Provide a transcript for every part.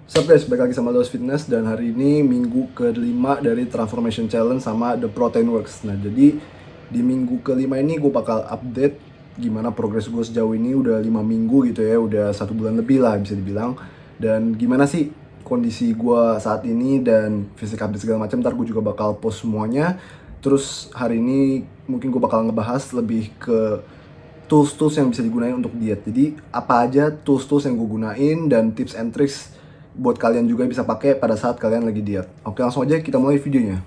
Sup guys, balik lagi sama Los Fitness dan hari ini minggu ke-5 dari Transformation Challenge sama The Protein Works. Nah jadi di minggu ke-5 ini gue bakal update gimana progres gue sejauh ini udah 5 minggu gitu ya, udah 1 bulan lebih lah bisa dibilang. Dan gimana sih kondisi gue saat ini dan fisik update segala macam, ntar gue juga bakal post semuanya. Terus hari ini mungkin gue bakal ngebahas lebih ke tools-tools yang bisa digunain untuk diet. Jadi apa aja tools-tools yang gue gunain dan tips and tricks buat kalian juga bisa pakai pada saat kalian lagi diet. Oke, langsung aja kita mulai videonya.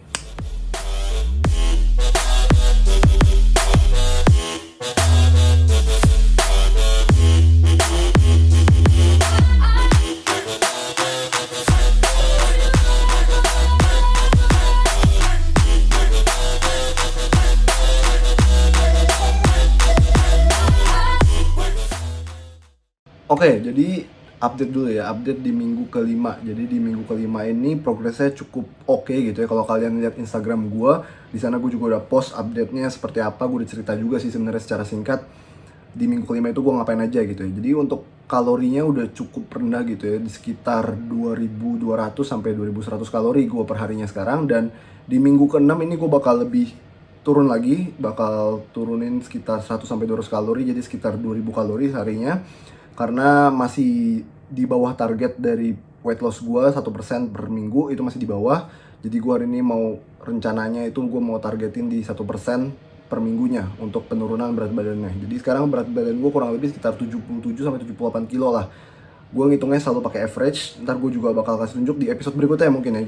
Oke, jadi update dulu ya, update di minggu ke-5. Jadi di minggu ke-5 ini progresnya cukup oke gitu ya. Kalau kalian lihat Instagram gue, di sana gue juga udah post update-nya seperti apa. Gue udah cerita juga sih sebenarnya secara singkat di minggu ke-5 itu gue ngapain aja gitu ya. Jadi untuk kalorinya udah cukup rendah gitu ya, di sekitar 2200 sampai 2100 kalori gue per harinya sekarang. Dan di minggu ke-6 ini gue bakal lebih turun lagi, bakal turunin sekitar 100 sampai 200 kalori, jadi sekitar 2000 kalori harinya. Karena masih di bawah target dari weight loss gue 1% per minggu, itu masih di bawah. Jadi gue hari ini mau, rencananya itu gue mau targetin di 1% per minggunya untuk penurunan berat badannya. Jadi sekarang berat badan gue kurang lebih sekitar 77 sampai 78 kilo lah. Gue ngitungnya selalu pakai average. Ntar gue juga bakal kasih tunjuk di episode berikutnya mungkin ya,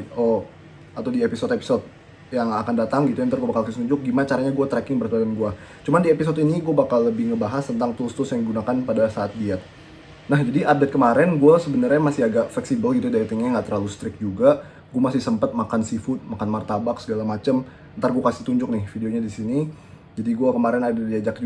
atau di episode-episode yang akan datang gitu. Ntar gue bakal kasih tunjuk gimana caranya gue tracking berat badan gue. Cuman di episode ini gue bakal lebih ngebahas tentang tools-tools yang digunakan pada saat diet. Nah jadi update kemarin gue sebenarnya masih agak fleksibel gitu, dietingnya nggak terlalu strict juga. Gue masih sempet makan seafood, makan martabak segala macem. Ntar gue kasih tunjuk nih videonya di sini. Jadi gue kemarin ada diajak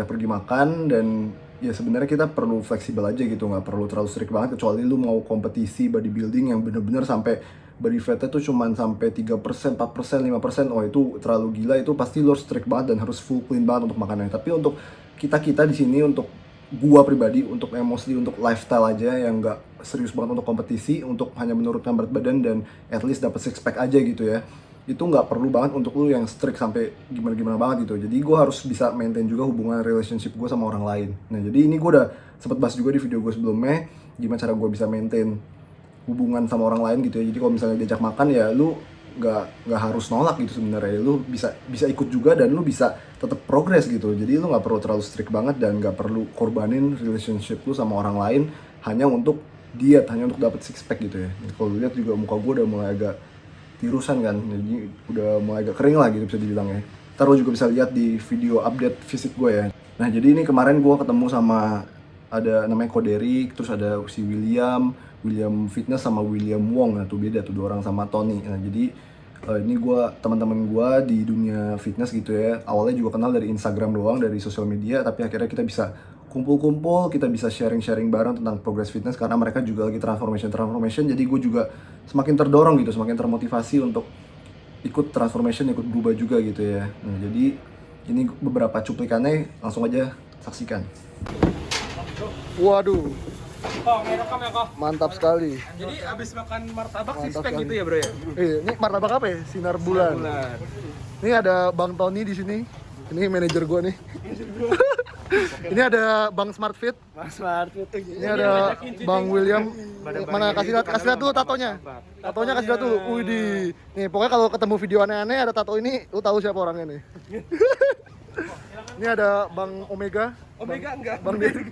pergi makan, dan ya sebenarnya kita perlu fleksibel aja gitu, nggak perlu terlalu strict banget kecuali lu mau kompetisi bodybuilding yang bener-bener sampai body fatnya tuh cuman sampai 3%, 4%, 5%. Oh itu terlalu gila, itu pasti lu harus strict banget dan harus full clean banget untuk makanannya. Tapi untuk kita di sini, untuk gua pribadi, untuk mostly untuk lifestyle aja yang nggak serius banget untuk kompetisi, untuk hanya menurunkan berat badan dan at least dapat six pack aja gitu ya, itu nggak perlu banget untuk lu yang strict sampai gimana-gimana banget gitu. Jadi gua harus bisa maintain juga hubungan relationship gue sama orang lain. Nah jadi ini gua udah sempet bahas juga di video gue sebelumnya, gimana cara gua bisa maintain hubungan sama orang lain gitu ya. Jadi kalau misalnya diajak makan ya lu nggak harus nolak gitu sebenarnya, lu bisa ikut juga dan lu bisa tetap progres gitu. Jadi lu nggak perlu terlalu strict banget dan nggak perlu korbanin relationship lu sama orang lain hanya untuk diet, hanya untuk dapet six pack gitu ya. Kalau lihat juga muka gue udah mulai agak tirusan kan, jadi udah mulai agak kering lah gitu bisa dibilang ya. Ntar lu juga bisa lihat di video update fisik gue ya. Nah jadi ini kemarin gue ketemu sama, ada namanya Koderi, terus ada si William Fitness sama William Wong. Nah tuh beda tuh, dua orang sama Tony. Nah jadi ini teman-teman gue di dunia fitness gitu ya, awalnya juga kenal dari Instagram doang, dari sosial media, tapi akhirnya kita bisa kumpul-kumpul, kita bisa sharing-sharing bareng tentang progress fitness karena mereka juga lagi transformation. Jadi gue juga semakin terdorong gitu, semakin termotivasi untuk ikut transformation, ikut berubah juga gitu ya. Nah jadi ini beberapa cuplikannya, langsung aja saksikan. Waduh, Ngerekam ya kok. mantap sekali. Jadi abis makan martabak six Mantap pack sekali. gitu ya bro ya? Ini martabak apa ya? Sinar bulan. Ini ada Bang Tony di sini. Ini manajer gue nih. Ini ada Bang Smart Fit. Mas Martin. Ini ada Bang William. Mana kasih lihat dulu tatonya. Tatonya kasih lihat dulu. Widih. Nih pokoknya kalau ketemu video aneh-aneh ada tato ini, lu tahu siapa orangnya nih. Ini ada Bang Omega. Omega enggak? Bang Derry.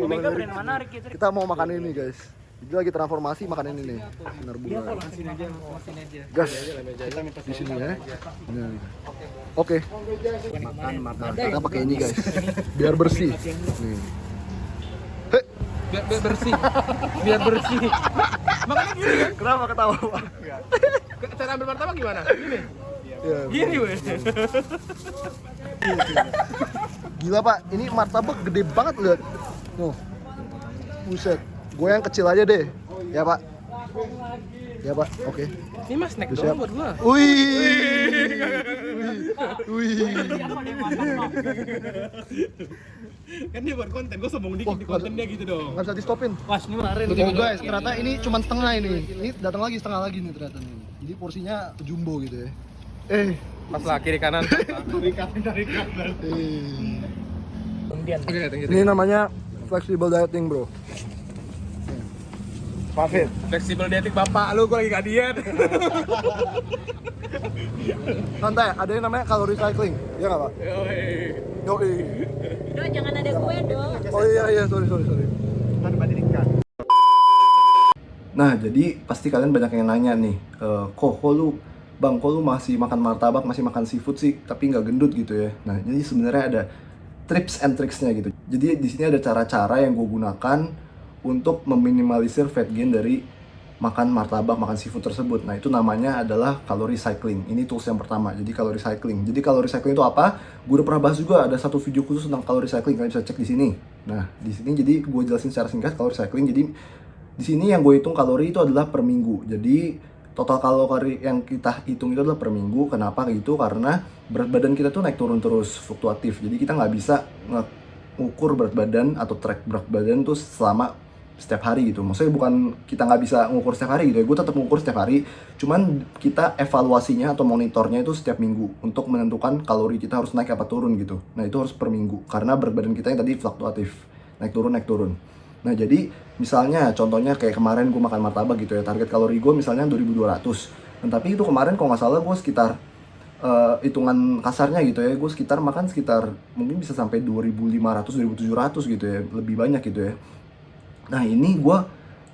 Omega brand mana Rick? Kita mau makan ini guys. Dia lagi transformasi makan ini nih. Sinar bulan. Masin aja. Gas. Di sini ya. Ini. Oke. Kita pakai ini guys. Biar bersih. Nih. Hei. Biar bersih. Biar bersih. Makanya gini kan? Kenapa ketawa, Pak? Cara ambil martabak gimana? Gini. Ya, Gini weh. gila Pak, ini martabak gede banget lihat. Tuh. Buset. Gue yang kecil aja deh. Ya Pak. Ya Pak, oke. Ini mas snack Siap. doang buat gua. Wih. Kan dia buat konten, gua sombong dikit di konten dia gitu dong. Nggak bisa di stopin. Pas ini kemarin. Oh guys, ternyata ini cuma setengah ini. Ini datang lagi setengah lagi nih ternyata nih. Jadi porsinya jumbo gitu ya. Pas lah kiri kanan. Oke, Oke, ini namanya flexible dieting, bro. Pavit. Fleksibel dieting bapak lu, gua lagi gak diet. Santai, ada yang namanya calorie cycling. Iya nggak, Pak? Yoi. Do, jangan ada gue dong. Oh iya, sorry. Nah, jadi pasti kalian banyak yang nanya nih, kok lu masih makan martabak, masih makan seafood sih, tapi nggak gendut gitu ya. Nah, jadi sebenarnya ada tips and tricksnya gitu. Jadi di sini ada cara-cara yang gue gunakan untuk meminimalisir fat gain dari makan martabak, makan seafood tersebut. Nah, itu namanya adalah calorie cycling. Ini tools yang pertama. Jadi calorie cycling. Jadi calorie cycling itu apa? Gue udah pernah bahas juga, ada satu video khusus tentang calorie cycling. Kalian bisa cek di sini. Nah, di sini jadi gue jelasin secara singkat calorie cycling. Jadi di sini yang gue hitung kalori itu adalah per minggu. Jadi total kalori yang kita hitung itu adalah per minggu. Kenapa gitu? Karena berat badan kita tuh naik turun terus, fluktuatif. Jadi kita nggak bisa ngukur berat badan atau track berat badan tuh selama setiap hari gitu. Maksudnya bukan kita nggak bisa ngukur setiap hari gitu ya. Gue tetap ngukur setiap hari. Cuman kita evaluasinya atau monitornya itu setiap minggu untuk menentukan kalori kita harus naik apa turun gitu. Nah, itu harus per minggu karena berat badan kita yang tadi fluktuatif, naik turun. Nah, jadi misalnya contohnya kayak kemarin gue makan martabak gitu ya, target kalori gue misalnya 2200. Nah, tapi itu kemarin kalau nggak salah gue sekitar hitungan kasarnya gitu ya, gue makan sekitar mungkin bisa sampai 2500, 2700 gitu ya, lebih banyak gitu ya. Nah, ini gue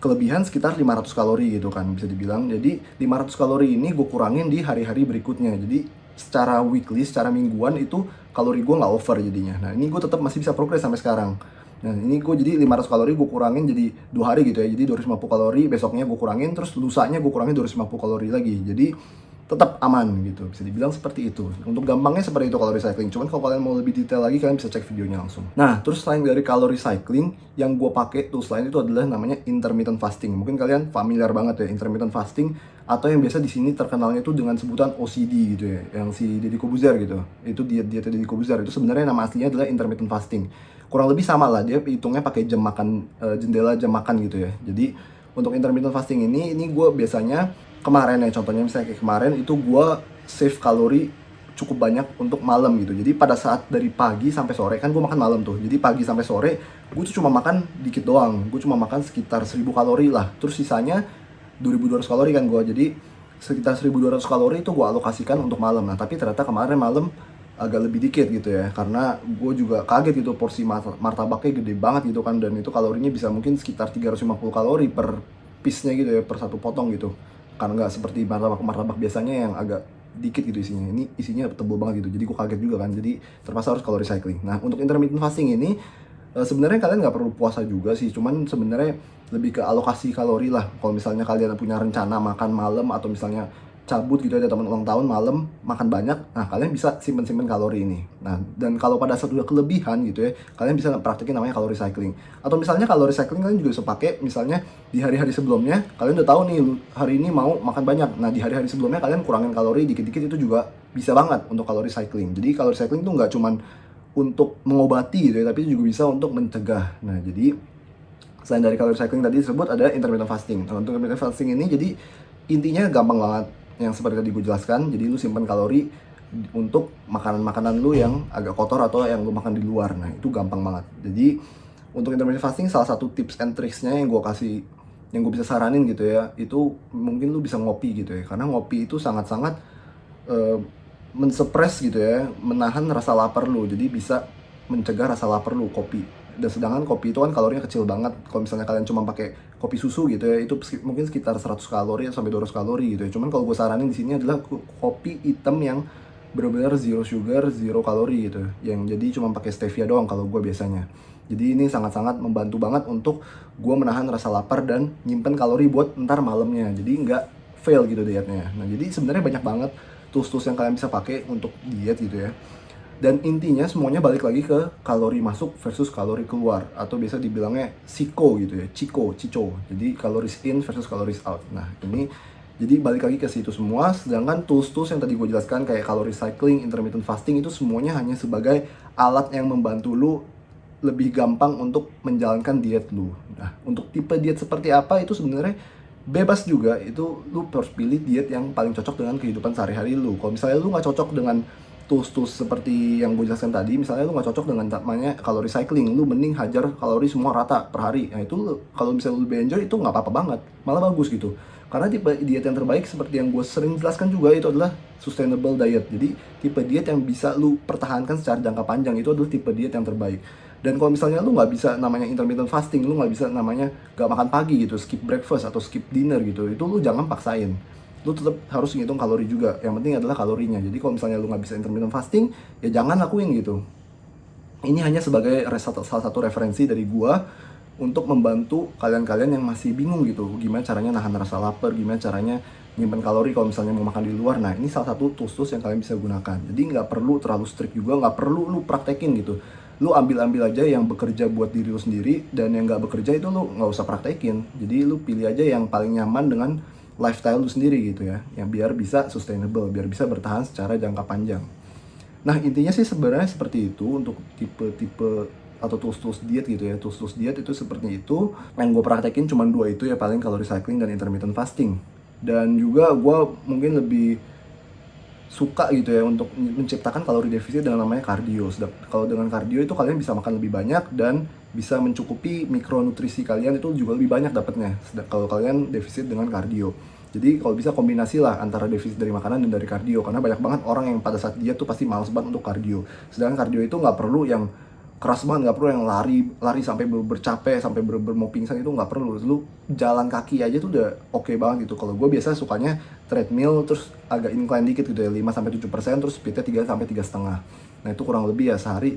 kelebihan sekitar 500 kalori gitu kan bisa dibilang. Jadi 500 kalori ini gue kurangin di hari-hari berikutnya. Jadi secara weekly, secara mingguan itu kalori gue nggak over jadinya. Nah, ini gue tetap masih bisa progres sampai sekarang. Nah, ini gue jadi 500 kalori gue kurangin jadi 2 hari gitu ya. Jadi 250 kalori, besoknya gue kurangin, terus lusanya gue kurangin 250 kalori lagi. Jadi tetap aman gitu, bisa dibilang seperti itu. Untuk gampangnya seperti itu calorie cycling. Cuman kalau kalian mau lebih detail lagi, kalian bisa cek videonya langsung. Nah, terus selain dari calorie cycling, yang gue pakai tools lain itu adalah namanya intermittent fasting. Mungkin kalian familiar banget ya intermittent fasting, atau yang biasa di sini terkenalnya itu dengan sebutan OCD gitu ya, yang si Deddy Corbuzier gitu. Itu dietnya Deddy Corbuzier. Itu sebenarnya nama aslinya adalah intermittent fasting. Kurang lebih sama lah, dia hitungnya pakai jam makan, jendela jam makan gitu ya. Jadi untuk intermittent fasting ini gue biasanya kemarin ya, contohnya misalnya kayak kemarin itu gue save kalori cukup banyak untuk malam gitu. Jadi pada saat dari pagi sampai sore, kan gue makan malam tuh. Jadi pagi sampai sore gue tuh cuma makan dikit doang. Gue cuma makan sekitar 1000 kalori lah. Terus sisanya 2200 kalori kan gue. Jadi sekitar 1200 kalori itu gue alokasikan untuk malam. Nah, tapi ternyata kemarin malam agak lebih dikit gitu ya. Karena gue juga kaget gitu, porsi martabaknya gede banget gitu kan. Dan itu kalorinya bisa mungkin sekitar 350 kalori per piece-nya gitu ya, per satu potong gitu. Karena nggak seperti martabak biasanya yang agak dikit gitu isinya. Ini isinya tebel banget gitu, jadi gue kaget juga kan. Jadi terpaksa harus calorie cycling. Nah, untuk intermittent fasting ini sebenarnya kalian nggak perlu puasa juga sih, cuman sebenarnya lebih ke alokasi kalori lah. Kalau misalnya kalian punya rencana makan malam, atau misalnya cabut gitu, ada teman ulang tahun malam makan banyak, nah kalian bisa simpen kalori ini. Nah, dan kalau pada saat udah kelebihan gitu ya, kalian bisa praktekin namanya calorie cycling. Atau misalnya calorie cycling kalian juga bisa pakai misalnya di hari-hari sebelumnya, kalian udah tahu nih hari ini mau makan banyak. Nah, di hari-hari sebelumnya kalian kurangin kalori dikit-dikit, itu juga bisa banget untuk calorie cycling. Jadi calorie cycling itu nggak cuman untuk mengobati gitu ya, tapi itu juga bisa untuk mencegah. Nah, jadi selain dari calorie cycling tadi disebut, ada intermittent fasting. Nah, untuk intermittent fasting ini jadi intinya gampang banget, yang seperti tadi gue jelaskan. Jadi lu simpan kalori untuk makanan-makanan lu yang agak kotor atau yang lu makan di luar. Nah, itu gampang banget. Jadi untuk intermittent fasting, salah satu tips and tricksnya yang gue kasih, yang gue bisa saranin gitu ya, itu mungkin lu bisa ngopi gitu ya. Karena ngopi itu sangat-sangat mensuppress gitu ya, menahan rasa lapar lu. Jadi bisa mencegah rasa lapar lu, kopi. Dan sedangkan kopi itu kan kalorinya kecil banget. Kalau misalnya kalian cuma pakai kopi susu gitu ya, itu mungkin sekitar 100 kalori sampai 200 kalori gitu ya. Cuman kalau gue saranin di sini adalah kopi hitam yang benar-benar zero sugar, zero kalori gitu. Yang jadi cuma pakai stevia doang kalau gue biasanya. Jadi ini sangat-sangat membantu banget untuk gue menahan rasa lapar dan nyimpen kalori buat ntar malamnya. Jadi nggak fail gitu dietnya. Nah, jadi sebenarnya banyak banget tools-tools yang kalian bisa pakai untuk diet gitu ya. Dan intinya semuanya balik lagi ke kalori masuk versus kalori keluar, atau biasa dibilangnya CICO gitu ya, CICO. Jadi calories in versus calories out. Nah, ini Jadi balik lagi ke situ semua, sedangkan tools-tools yang tadi gue jelaskan kayak calorie cycling, intermittent fasting itu semuanya hanya sebagai alat yang membantu lu lebih gampang untuk menjalankan diet lu. Nah, untuk tipe diet seperti apa itu sebenarnya bebas juga, itu lu harus pilih diet yang paling cocok dengan kehidupan sehari-hari lu. Kalau misalnya lu nggak cocok dengan tools-tools seperti yang gue jelaskan tadi, misalnya lu nggak cocok dengan namanya calorie cycling, lu mending hajar kalori semua rata per hari. Nah itu kalau misalnya lu lebih enjoy itu nggak apa-apa banget, malah bagus gitu. Karena tipe diet yang terbaik seperti yang gue sering jelaskan juga itu adalah sustainable diet. Jadi tipe diet yang bisa lu pertahankan secara jangka panjang itu adalah tipe diet yang terbaik. Dan kalau misalnya lu nggak bisa namanya intermittent fasting, lu nggak bisa namanya nggak makan pagi gitu, skip breakfast atau skip dinner gitu, itu lu jangan paksain. Lu tetap harus ngitung kalori juga. Yang penting adalah kalorinya. Jadi kalau misalnya lu nggak bisa intermittent fasting, ya jangan lakuin gitu. Ini hanya sebagai salah satu referensi dari gua untuk membantu kalian-kalian yang masih bingung gitu, gimana caranya nahan rasa lapar, gimana caranya nyimpen kalori kalau misalnya mau makan di luar. Nah ini salah satu tools yang kalian bisa gunakan. Jadi nggak perlu terlalu strict juga, nggak perlu lu praktekin gitu. Lu ambil aja yang bekerja buat diri lu sendiri, dan yang nggak bekerja itu lu nggak usah praktekin. Jadi lu pilih aja yang paling nyaman dengan lifestyle lu sendiri gitu ya, yang biar bisa sustainable, biar bisa bertahan secara jangka panjang. Nah intinya sih sebenarnya seperti itu untuk tipe-tipe atau tools diet gitu ya. Tools diet itu seperti itu. Yang gue praktekin cuma 2 itu ya, paling calorie cycling dan intermittent fasting. Dan juga gue mungkin lebih suka gitu ya untuk menciptakan kalori defisit dengan namanya cardio. Kalau dengan cardio itu kalian bisa makan lebih banyak dan bisa mencukupi mikronutrisi kalian itu juga lebih banyak dapatnya kalau kalian defisit dengan cardio. Jadi kalau bisa kombinasi lah antara defisit dari makanan dan dari cardio, karena banyak banget orang yang pada saat diet tuh pasti malas banget untuk cardio. Sedangkan cardio itu nggak perlu yang keras banget, nggak perlu yang lari sampai bercapek sampai mau pingsan, itu nggak perlu. Lu jalan kaki aja tuh udah oke banget gitu. Kalau gue biasa sukanya treadmill terus agak incline dikit gitu ya, 5-7%, terus speednya 3-3,5. Nah itu kurang lebih ya sehari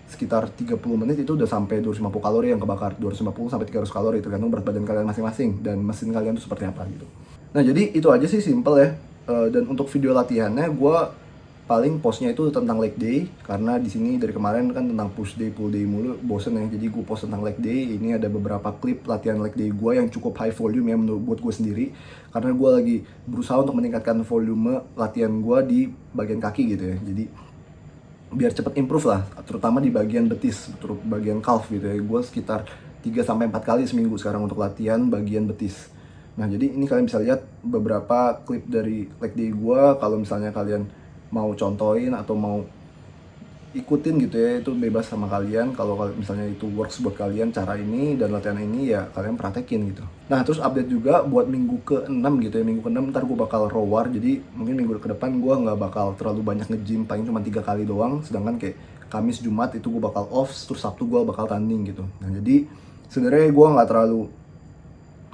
sekitar 30 menit itu udah sampai 250 kalori yang kebakar, 250-300 kalori tergantung berat badan kalian masing-masing dan mesin kalian tuh seperti apa gitu. Nah jadi itu aja sih, simple ya. Dan untuk video latihannya gue paling postnya itu tentang leg day, karena di sini dari kemarin kan tentang push day, pull day mulu, bosen ya. Jadi gue post tentang leg day. Ini ada beberapa klip latihan leg day gue yang cukup high volume ya buat gue sendiri, karena gue lagi berusaha untuk meningkatkan volume latihan gue di bagian kaki gitu ya. Jadi biar cepet improve lah, terutama di bagian betis, bagian calf gitu ya. Gue sekitar 3-4 kali seminggu sekarang untuk latihan bagian betis. Nah jadi ini kalian bisa lihat beberapa klip dari leg day gue. Kalau misalnya kalian mau contohin atau mau ikutin gitu ya, itu bebas sama kalian. Kalau misalnya itu works buat kalian cara ini dan latihan ini, ya kalian praktekin gitu. Nah terus update juga buat minggu ke-6 gitu ya. Minggu ke-6 ntar gue bakal rower, jadi mungkin minggu ke depan gue nggak bakal terlalu banyak nge-gym, paling cuma 3 kali doang. Sedangkan kayak Kamis, Jumat itu gue bakal off, terus Sabtu gue bakal tanding gitu. Nah jadi sebenarnya gue nggak terlalu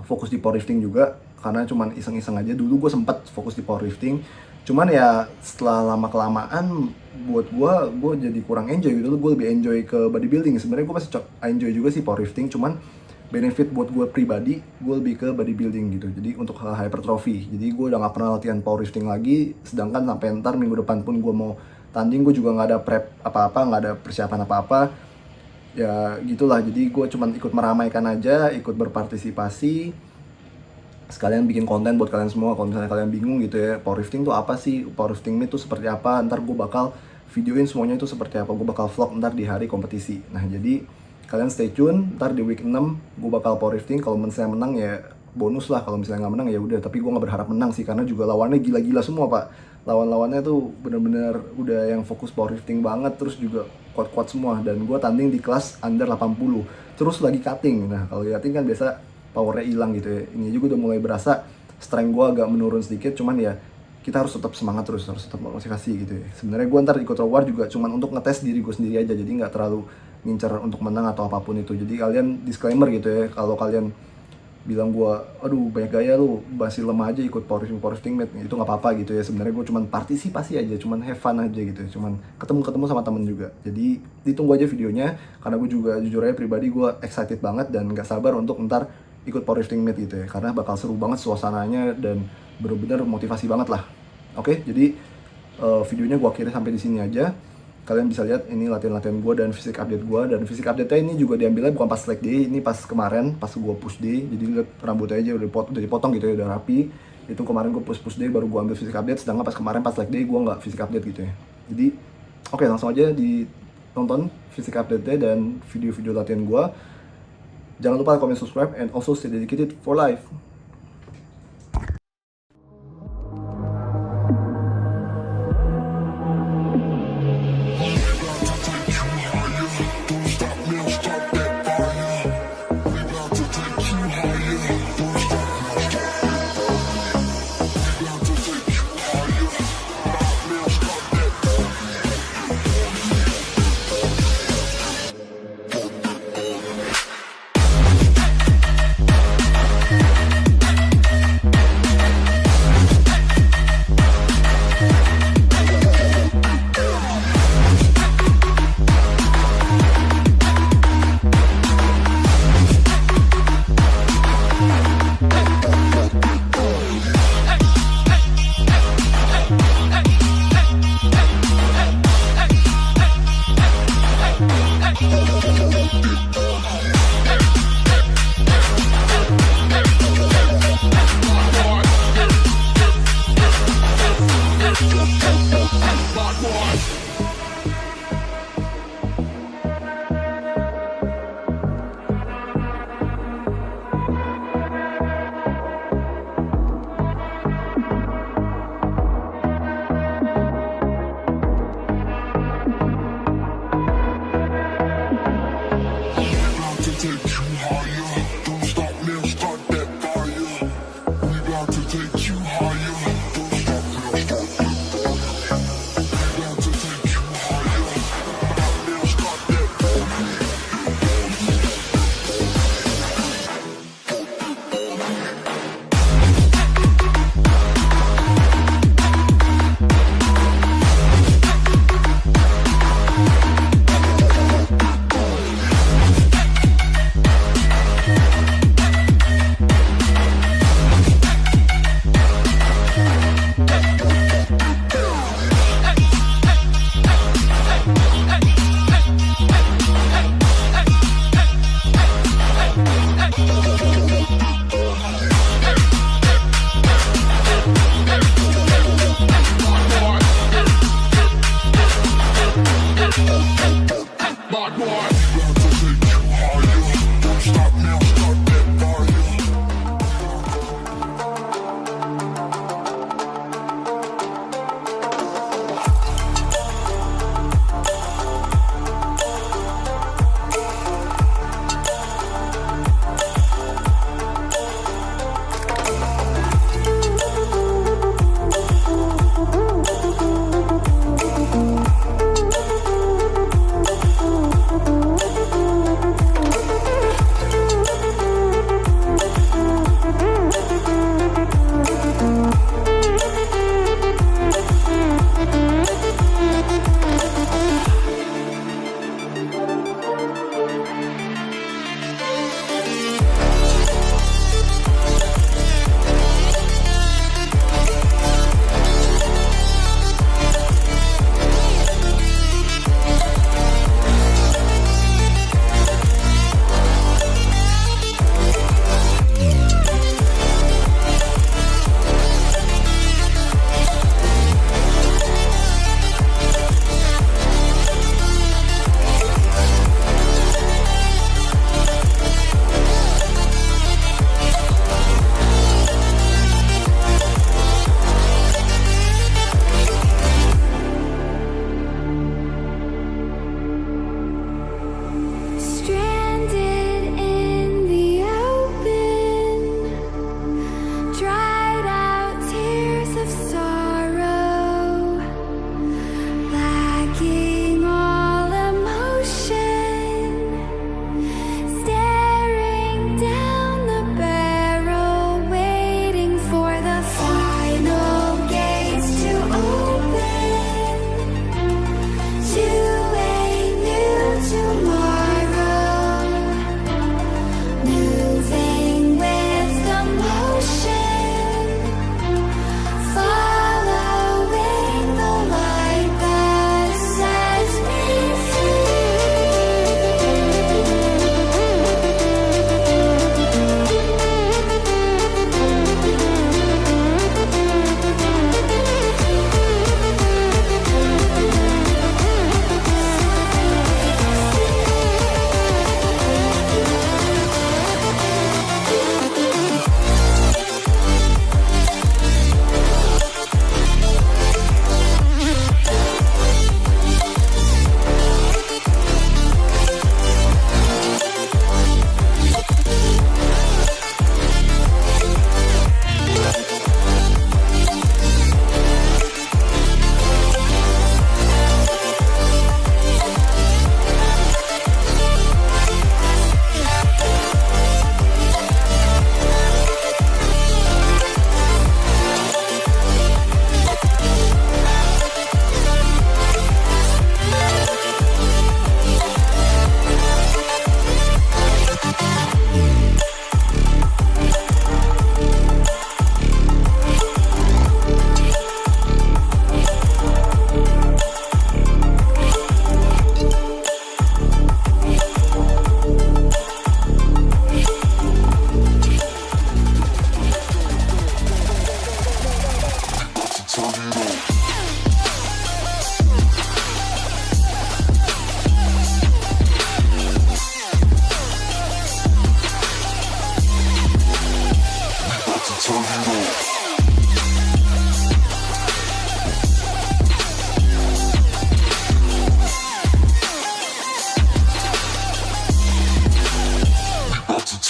fokus di powerlifting juga, karena cuman iseng-iseng aja. Dulu gue sempat fokus di powerlifting, cuman ya setelah lama-kelamaan buat gue jadi kurang enjoy gitu. Gue lebih enjoy ke bodybuilding. Sebenarnya gue masih enjoy juga sih powerlifting, cuman benefit buat gue pribadi, gue lebih ke bodybuilding gitu. Jadi untuk hypertrophy. Jadi gue udah gak pernah latihan powerlifting lagi. Sedangkan sampai ntar minggu depan pun gue mau tanding, gue juga gak ada prep apa-apa, gak ada persiapan apa-apa. Ya gitulah, jadi gue cuman ikut meramaikan aja, ikut berpartisipasi, sekalian bikin konten buat kalian semua. Kalau misalnya kalian bingung gitu ya, powerlifting tuh apa sih, powerlifting meet tuh seperti apa, ntar gue bakal videoin semuanya itu seperti apa. Gue bakal vlog ntar di hari kompetisi. Nah jadi kalian stay tune, ntar di week 6 gue bakal powerlifting. Kalau misalnya menang ya bonus lah, kalau misalnya nggak menang ya udah. Tapi gue nggak berharap menang sih, karena juga lawannya gila-gila semua pak. Lawan-lawannya tuh bener-bener udah yang fokus powerlifting banget, terus juga kuat-kuat semua. Dan gue tanding di kelas under 80, terus lagi cutting. Nah kalau cutting kan biasa powernya hilang gitu ya. Ini juga udah mulai berasa strength gue agak menurun sedikit, cuman ya kita harus tetap semangat terus, harus tetap motivasi gitu ya. Sebenarnya gue ntar ikut reward juga cuman untuk ngetes diri gue sendiri aja, jadi nggak terlalu ngincer untuk menang atau apapun itu. Jadi kalian disclaimer gitu ya, kalau kalian bilang gue, aduh banyak gaya lu, masih lemah aja ikut powerlifting meet, itu nggak apa-apa gitu ya. Sebenarnya gue cuman partisipasi aja, cuman have fun aja gitu ya, cuman ketemu sama temen juga. Jadi ditunggu aja videonya, karena gue juga jujur aja pribadi gue excited banget dan nggak sabar untuk ntar ikut powerlifting meet gitu ya, karena bakal seru banget suasananya dan bener-bener motivasi banget lah. Oke, jadi videonya gue akhirnya sampai di sini aja. Kalian bisa lihat ini latihan-latihan gue dan fisik update gue. Dan fisik update-nya ini juga diambilnya bukan pas leg day, ini pas kemarin, pas gue push day. Jadi lihat rambutnya aja udah dipotong gitu ya, udah rapi. Itu kemarin gue push day baru gue ambil fisik update, sedangkan pas kemarin pas leg day gue nggak fisik update gitu ya. Jadi oke, langsung aja ditonton fisik update-nya dan video-video latihan gue. Jangan lupa comment, subscribe, and also stay dedicated for life.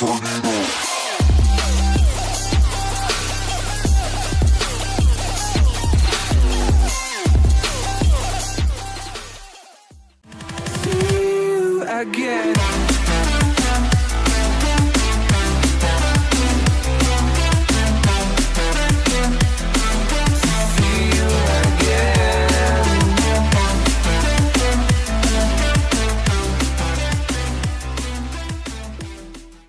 Tornado.